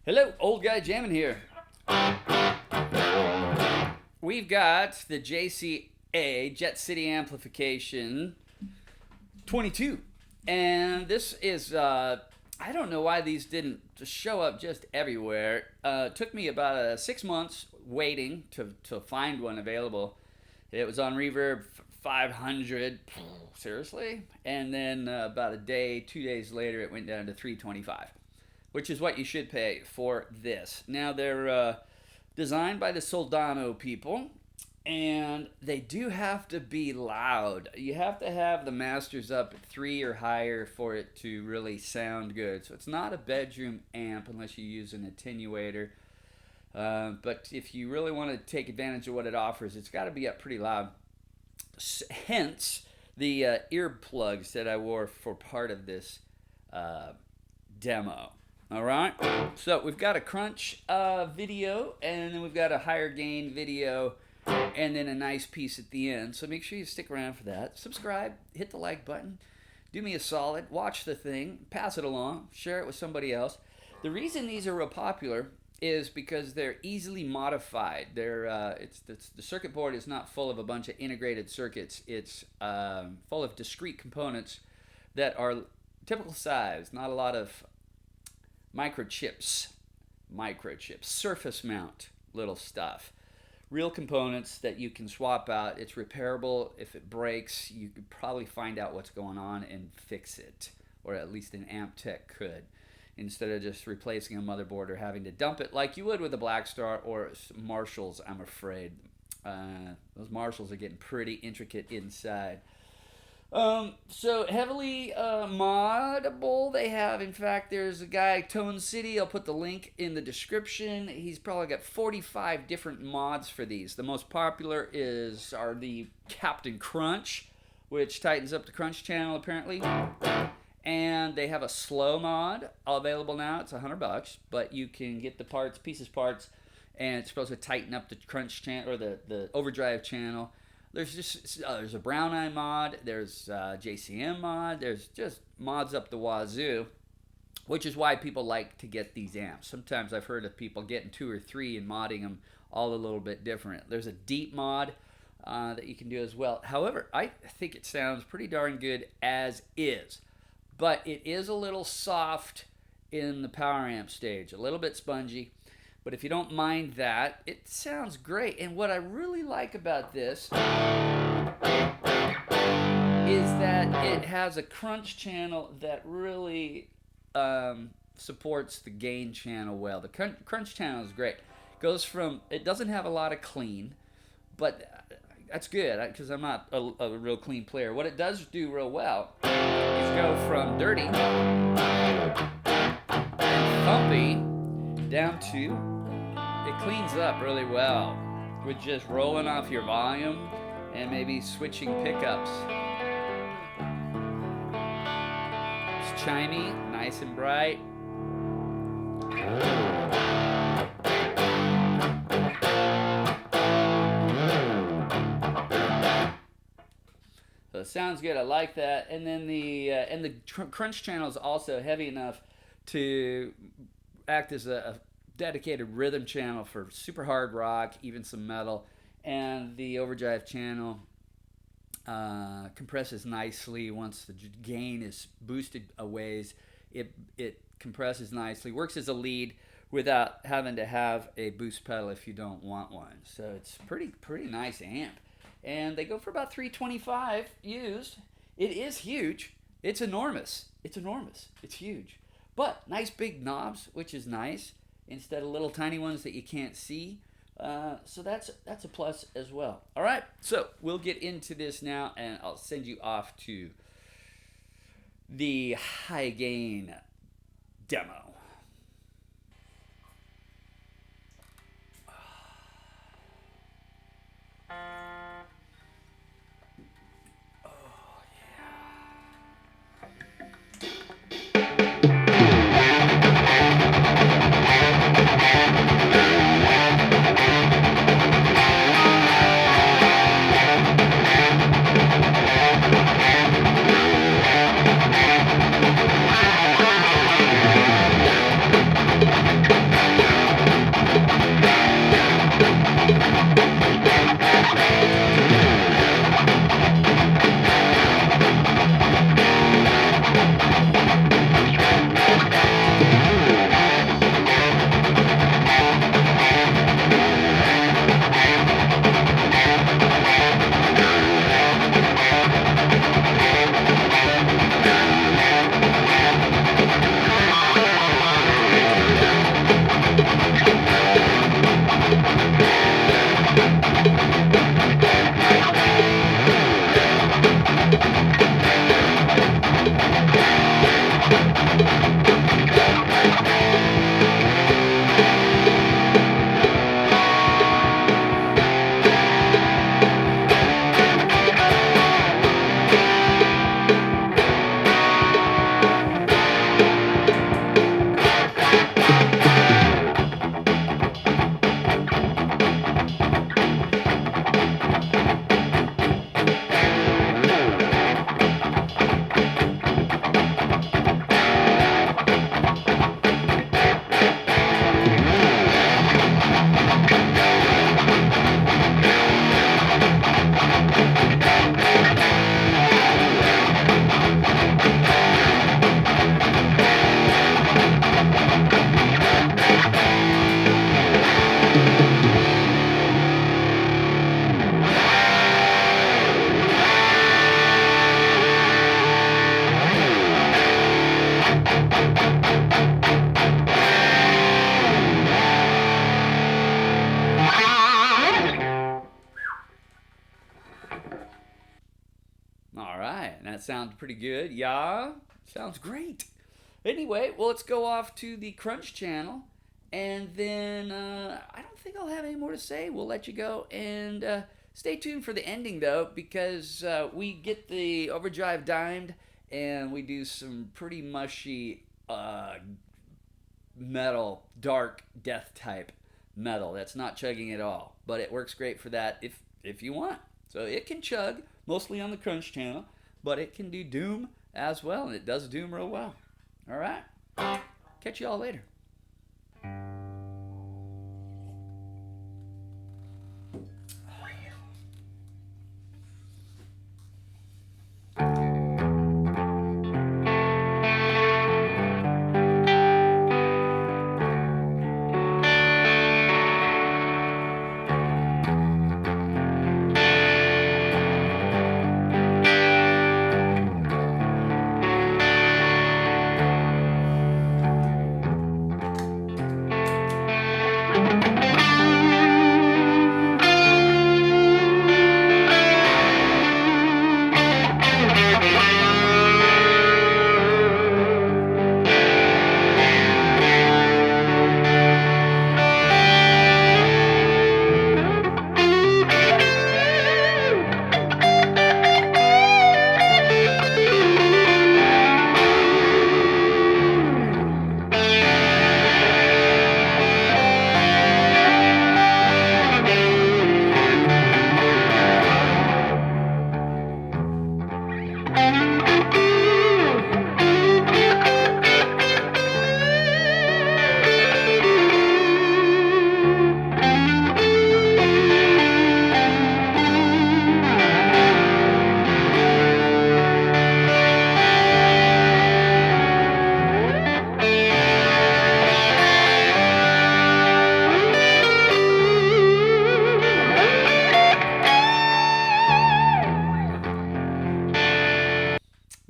Hello, old guy jamming here. We've got the JCA Jet City Amplification 22, and this is I don't know why these didn't just show up just everywhere. It took me about 6 months waiting to find one available. It was on Reverb 500, seriously, and then about a day, 2 days later, it went down to 325, which is what you should pay for this. Now they're designed by the Soldano people, and they do have to be loud. You have to have the masters up at 3 or higher for it to really sound good. So it's not a bedroom amp unless you use an attenuator. But if you really want to take advantage of what it offers, it's got to be up pretty loud. Hence the earplugs that I wore for part of this demo. All right, so we've got a crunch video, and then we've got a higher gain video, and then a nice piece at the end. So make sure you stick around for that. Subscribe, hit the like button, do me a solid, watch the thing, pass it along, share it with somebody else. The reason these are real popular is because they're easily modified. The circuit board is not full of a bunch of integrated circuits. It's full of discrete components that are typical size, not a lot of microchips, surface mount little stuff. Real components that you can swap out. It's repairable. If it breaks, you could probably find out what's going on and fix it, or at least an amp tech could, instead of just replacing a motherboard or having to dump it like you would with a Blackstar or Marshalls, I'm afraid. Those Marshalls are getting pretty intricate inside. So heavily moddable. They have, in fact, there's a guy, Tone City. I'll put the link in the description. He's probably got 45 different mods for these. The most popular are the Captain Crunch, which tightens up the crunch channel apparently. And they have a slow mod available now. It's $100, but you can get the pieces parts, and it's supposed to tighten up the crunch channel or the overdrive channel. There's a Brown Eye mod, there's JCM mod, there's just mods up the wazoo, which is why people like to get these amps. Sometimes I've heard of people getting 2 or 3 and modding them all a little bit different. There's a deep mod that you can do as well. However, I think it sounds pretty darn good as is, but it is a little soft in the power amp stage, a little bit spongy. But if you don't mind that, it sounds great. And what I really like about this is that it has a crunch channel that really supports the gain channel well. The crunch channel is great. It doesn't have a lot of clean, but that's good because I'm not a real clean player. What it does do real well is go from dirty and thumpy down to, it cleans up really well with just rolling off your volume and maybe switching pickups. It's chimey, nice and bright. So it sounds good. I like that. And then the crunch channel is also heavy enough to act as a dedicated rhythm channel for super hard rock, even some metal. And the overdrive channel compresses nicely once the gain is boosted a ways. It compresses nicely, works as a lead without having to have a boost pedal if you don't want one. So it's pretty nice amp. And they go for about $325 used. It is huge. It's enormous. It's huge. But nice big knobs, which is nice, instead of little tiny ones that you can't see. So that's a plus as well. All right, so we'll get into this now, and I'll send you off to the high gain demo. That sounds pretty good. Yeah, sounds great. Anyway, well, let's go off to the Crunch channel, and then I don't think I'll have any more to say. We'll let you go, and stay tuned for the ending, though, because we get the overdrive dimed, and we do some pretty mushy metal, dark death type metal. That's not chugging at all, but it works great for that if you want. So it can chug, mostly on the Crunch channel, but it can do doom as well, and it does doom real well. All right, catch you all later.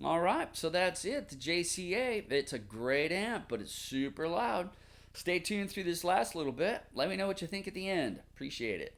All right, so that's it. The JCA, it's a great amp, but it's super loud. Stay tuned through this last little bit. Let me know what you think at the end. Appreciate it.